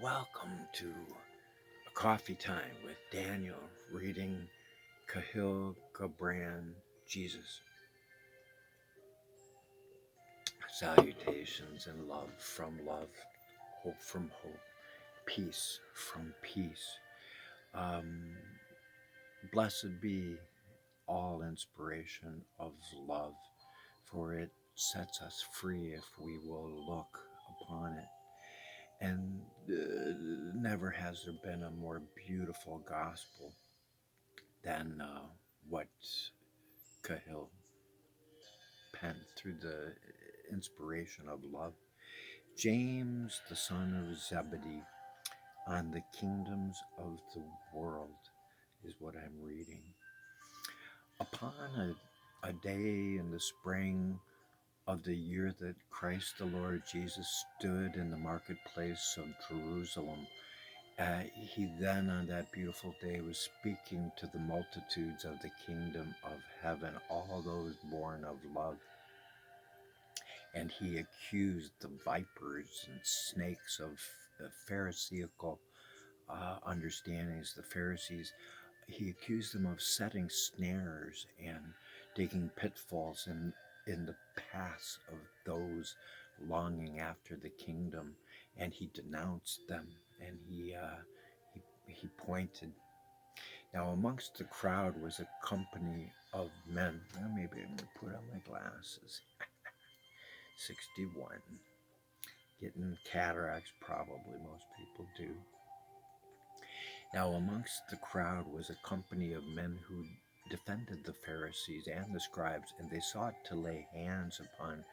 Welcome to a coffee time with Daniel reading Cahill Gibran, Jesus. Salutations and love, hope from hope, peace from peace. Um, Blessed be all inspiration of love, for it sets us free if we will look upon it. And never has there been a more beautiful gospel than what Cahill penned through the inspiration of love. James, the son of Zebedee, on the kingdoms of the world is what I'm reading. Upon a day in the spring of the year that Christ the Lord Jesus stood in the marketplace of Jerusalem, he then on that beautiful day was speaking to the multitudes of the kingdom of heaven, all those born of love. And he accused the vipers and snakes of Pharisaical understandings, the Pharisees. He accused them of setting snares and digging pitfalls in the paths of those longing after the kingdom. And he denounced them, and he pointed. Now, amongst the crowd was a company of men. Well, maybe I'm going to put on my glasses. 61. Getting cataracts, probably most people do. Now, amongst the crowd was a company of men who defended the Pharisees and the scribes, and they sought to lay hands upon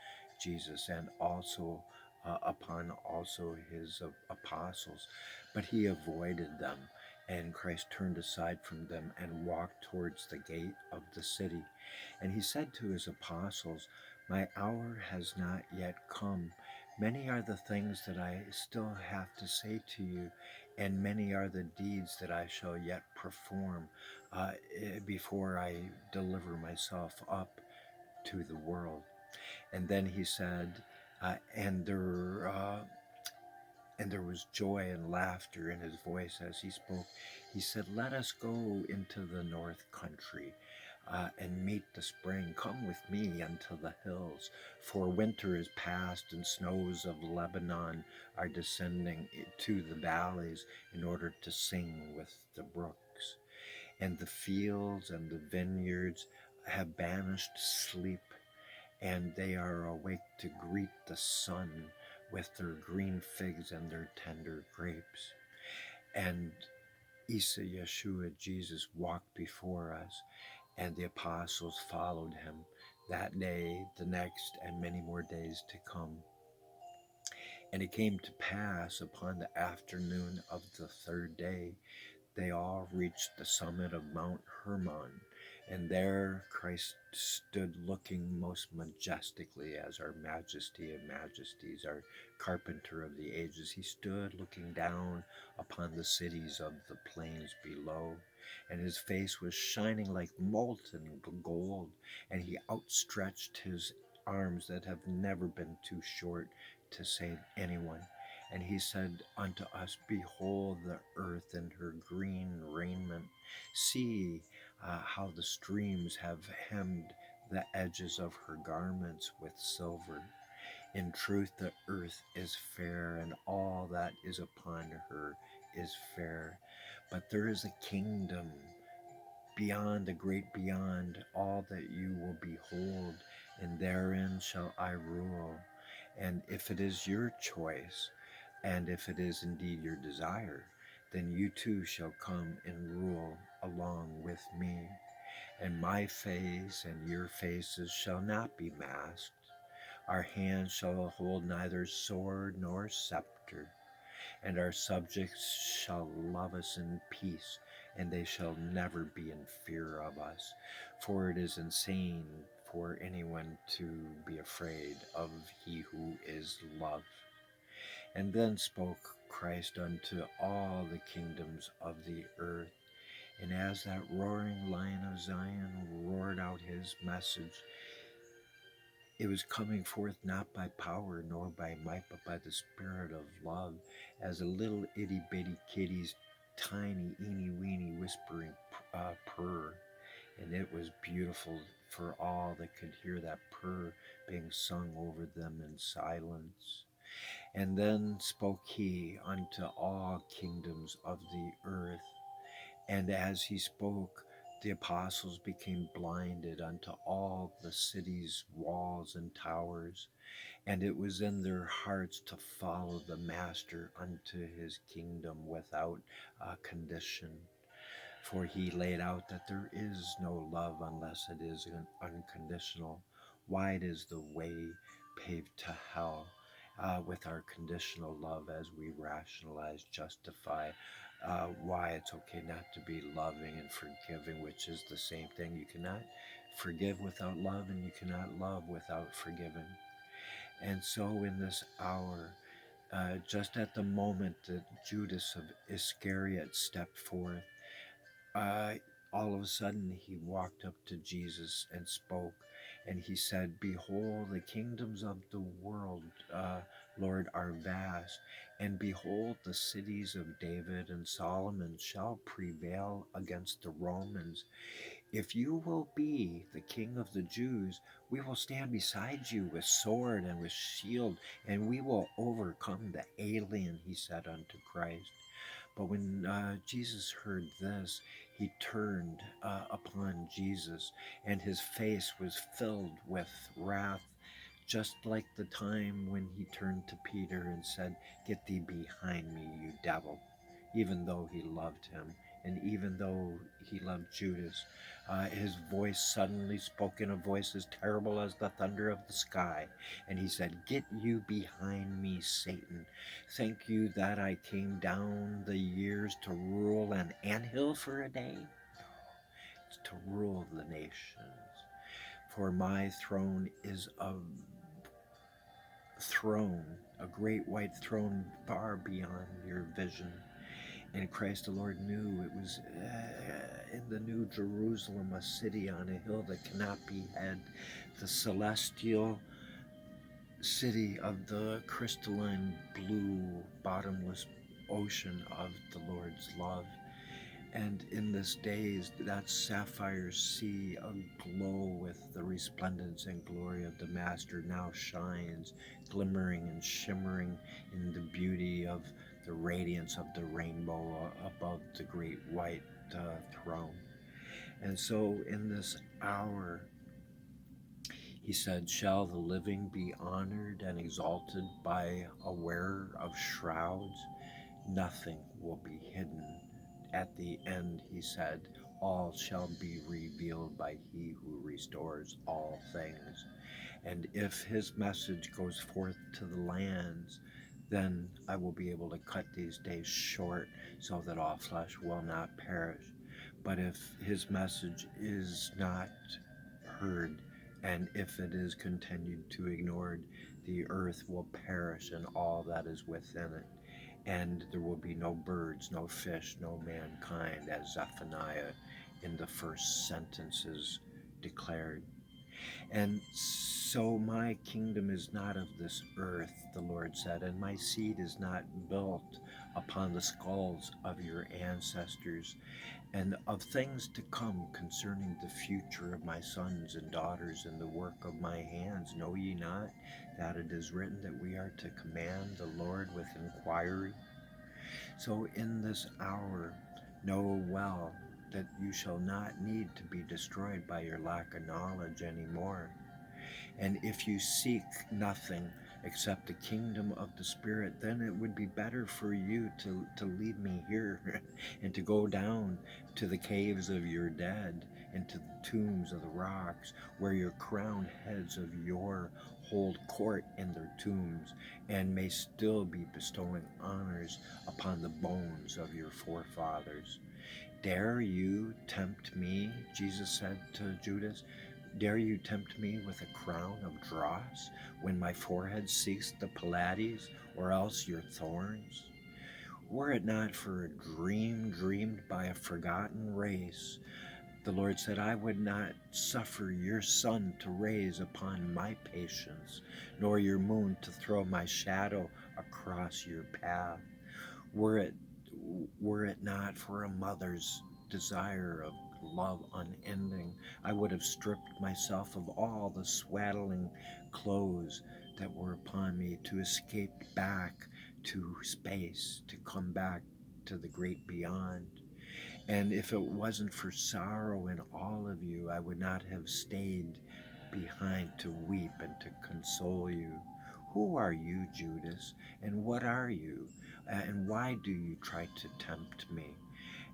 Jesus and also upon also his apostles. But he avoided them, and Christ turned aside from them and walked towards the gate of the city. And he said to his apostles, "My hour has not yet come. Many are the things that I still have to say to you, and many are the deeds that I shall yet perform before I deliver myself up to the world." And then he said, and there was joy and laughter in his voice as he spoke. He said, "Let us go into the north country and meet the spring. Come with me unto the hills, for winter is past and snows of Lebanon are descending to the valleys in order to sing with the brooks. And the fields and the vineyards have banished sleep, and they are awake to greet the sun with their green figs and their tender grapes." And Isa Yeshua, Jesus, walked before us, and the apostles followed him that day, the next, and many more days to come. And it came to pass upon the afternoon of the third day, they all reached the summit of Mount Hermon, and there Christ stood looking most majestically as our majesty of majesties, our carpenter of the ages. He stood looking down upon the cities of the plains below, and his face was shining like molten gold, and he outstretched his arms that have never been too short to save anyone. And he said unto us, "Behold the earth and her green raiment. See how the streams have hemmed the edges of her garments with silver. In truth, the earth is fair, and all that is upon her is fair. But there is a kingdom beyond, the great beyond, all that you will behold, and therein shall I rule. And if it is your choice, and if it is indeed your desire, then you too shall come and rule along with me. And my face and your faces shall not be masked. Our hands shall hold neither sword nor scepter, and our subjects shall love us in peace, and they shall never be in fear of us. For it is insane for anyone to be afraid of he who is love." And then spoke Christ unto all the kingdoms of the earth. And as that roaring lion of Zion roared out his message, It was coming forth not by power nor by might, but by the Spirit of love, as a little itty bitty kitty's tiny, eeny weeny whispering purr. And it was beautiful for all that could hear that purr being sung over them in silence. And then spoke he unto all kingdoms of the earth. And as he spoke, the apostles became blinded unto all the city's walls and towers, and it was in their hearts to follow the Master unto his kingdom without condition. For he laid out that there is no love unless it is unconditional. Wide is the way paved to hell with our conditional love as we rationalize, justify why it's okay not to be loving and forgiving, which is the same thing. You cannot forgive without love, and you cannot love without forgiving. And so in this hour, just at the moment that Judas of Iscariot stepped forth, uh, all of a sudden he walked up to Jesus and spoke, and he said, "Behold, the kingdoms of the world, Lord, are vast, and behold, the cities of David and Solomon shall prevail against the Romans. If you will be the king of the Jews, we will stand beside you with sword and with shield, and we will overcome the alien," he said unto Christ. But when Jesus heard this, he turned upon Jesus, and his face was filled with wrath, just like the time when he turned to Peter and said, "Get thee behind me, you devil," even though he loved him. And even though he loved Judas, his voice suddenly spoke in a voice as terrible as the thunder of the sky. And he said, "Get you behind me, Satan. Think you that I came down the years to rule an anthill for a day? It's to rule the nations. For my throne is a throne, a great white throne far beyond your vision." And Christ the Lord knew it was in the New Jerusalem, a city on a hill that cannot be hid, the celestial city of the crystalline blue, bottomless ocean of the Lord's love. And in this days, that sapphire sea aglow with the resplendence and glory of the Master now shines, glimmering and shimmering in the beauty of the radiance of the rainbow above the great white throne. And so in this hour, he said, "Shall the living be honored and exalted by a wearer of shrouds? Nothing will be hidden. At the end," he said, "all shall be revealed by he who restores all things." And if his message goes forth to the lands, then I will be able to cut these days short so that all flesh will not perish. But if his message is not heard, and if it is continued to ignored, the earth will perish and all that is within it. And there will be no birds, no fish, no mankind, as Zephaniah in the first sentences declared. And so my kingdom is not of this earth, the Lord said, and my seed is not built upon the skulls of your ancestors, and of things to come concerning the future of my sons and daughters and the work of my hands. Know ye not that it is written that we are to command the Lord with inquiry? So in this hour, know well that you shall not need to be destroyed by your lack of knowledge anymore. And if you seek nothing except the kingdom of the Spirit, then it would be better for you to leave me here and to go down to the caves of your dead, into the tombs of the rocks, where your crowned heads of yore hold court in their tombs, and may still be bestowing honors upon the bones of your forefathers. Dare you tempt me, Jesus said to Judas, dare you tempt me with a crown of dross when my forehead seeks the Pleiades, or else your thorns? Were it not for a dream dreamed by a forgotten race, The Lord said, I would not suffer your sun to raise upon my patience, nor your moon to throw my shadow across your path. Were it, were it not for a mother's desire of love unending, I would have stripped myself of all the swaddling clothes that were upon me to escape back to space, to come back to the great beyond. And if it wasn't for sorrow in all of you, I would not have stayed behind to weep and to console you. Who are you, Judas? And what are you? And why do you try to tempt me?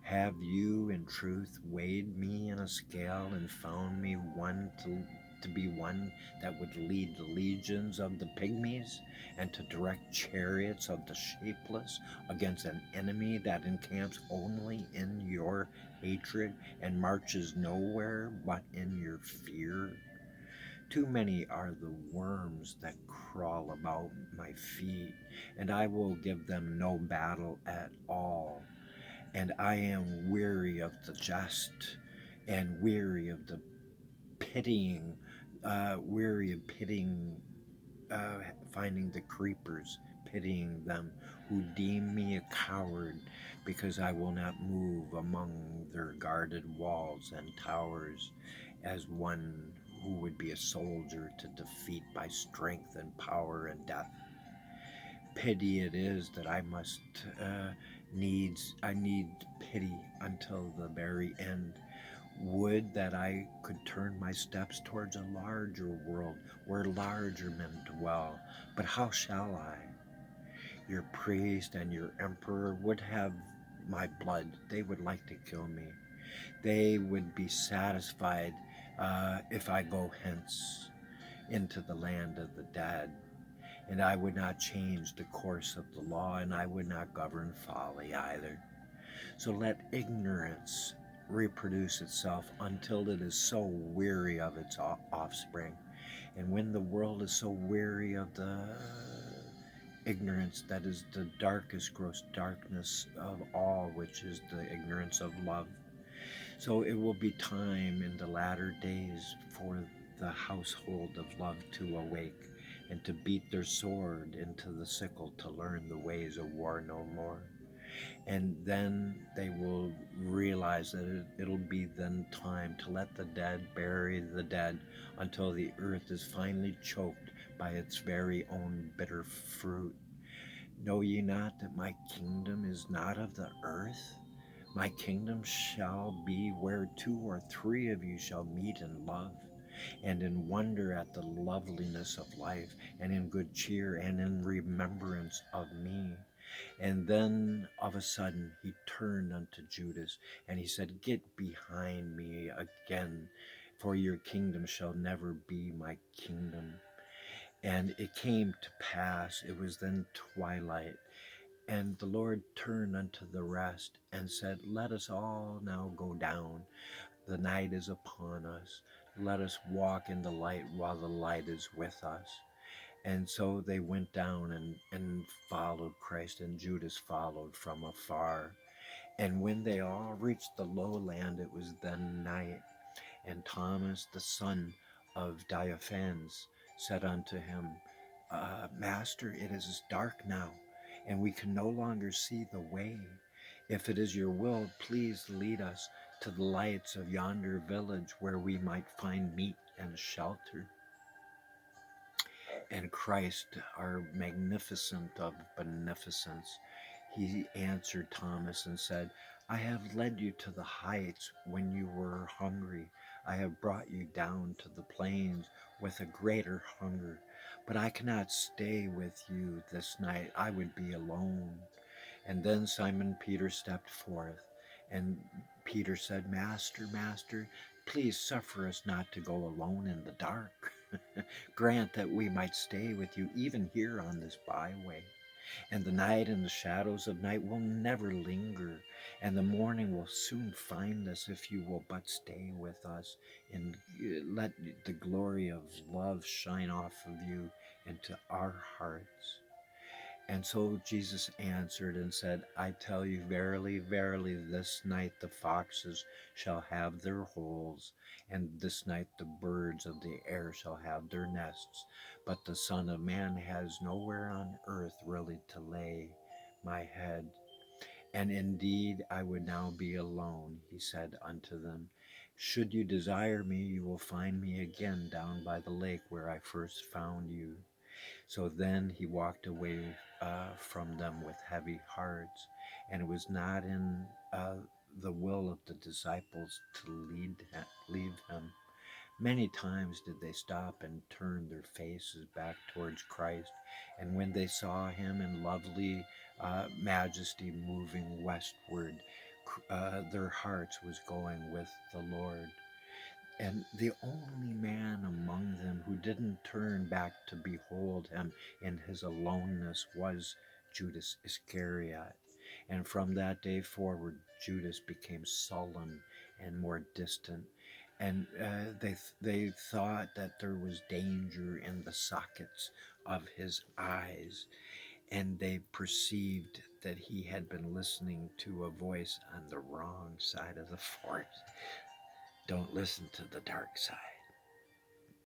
Have you in truth weighed me in a scale and found me one to be one that would lead the legions of the pygmies and to direct chariots of the shapeless against an enemy that encamps only in your hatred and marches nowhere but in your fear? Too many are the worms that crawl about my feet, and I will give them no battle at all. And I am weary of the just and weary of the pitying, weary of pitying, uh, finding the creepers, pitying them who deem me a coward because I will not move among their guarded walls and towers as one who would be a soldier to defeat by strength and power and death. Pity it is that I must I need pity until the very end. Would that I could turn my steps towards a larger world where larger men dwell, but how shall I? Your priest and your emperor would have my blood. They would like to kill me. They would be satisfied if I go hence into the land of the dead. And I would not change the course of the law, and I would not govern folly either. So let ignorance reproduce itself until it is so weary of its offspring. And when the world is so weary of the ignorance that is the darkest, gross darkness of all, which is the ignorance of love. So it will be time in the latter days for the household of love to awake and to beat their sword into the sickle to learn the ways of war no more. And then they will realize that it'll be then time to let the dead bury the dead until the earth is finally choked by its very own bitter fruit. Know ye not that my kingdom is not of the earth? My kingdom shall be where 2 or 3 of you shall meet in love, and in wonder at the loveliness of life, and in good cheer, and in remembrance of me. And then of a sudden he turned unto Judas, and he said, Get behind me again, for your kingdom shall never be my kingdom. And it came to pass, it was then twilight, and the Lord turned unto the rest and said, Let us all now go down. The night is upon us. Let us walk in the light while the light is with us. And so they went down and followed Christ, and Judas followed from afar. And when they all reached the lowland, it was then night. And Thomas, the son of Diophanes, said unto him, Master, it is dark now, and we can no longer see the way. If it is your will, please lead us to the lights of yonder village where we might find meat and shelter. And Christ, our magnificent of beneficence, he answered Thomas and said, I have led you to the heights when you were hungry. I have brought you down to the plains with a greater hunger. But I cannot stay with you this night. I would be alone. And then Simon Peter stepped forth, and Peter said, Master, Master, please suffer us not to go alone in the dark. Grant that we might stay with you even here on this byway. And the night and the shadows of night will never linger, and the morning will soon find us if you will but stay with us, and let the glory of love shine off of you into our hearts. And so Jesus answered and said, I tell you, verily, verily, this night the foxes shall have their holes, and this night the birds of the air shall have their nests. But the Son of Man has nowhere on earth really to lay my head. And indeed, I would now be alone, he said unto them. Should you desire me, you will find me again down by the lake where I first found you. So then he walked away from them with heavy hearts, and it was not in the will of the disciples to leave him. Many times did they stop and turn their faces back towards Christ, and when they saw him in lovely majesty moving westward, their hearts was going with the Lord. And the only man among them who didn't turn back to behold him in his aloneness was Judas Iscariot. And from that day forward, Judas became sullen and more distant. And they thought that there was danger in the sockets of his eyes, and they perceived that he had been listening to a voice on the wrong side of the forest. Don't listen to the dark side.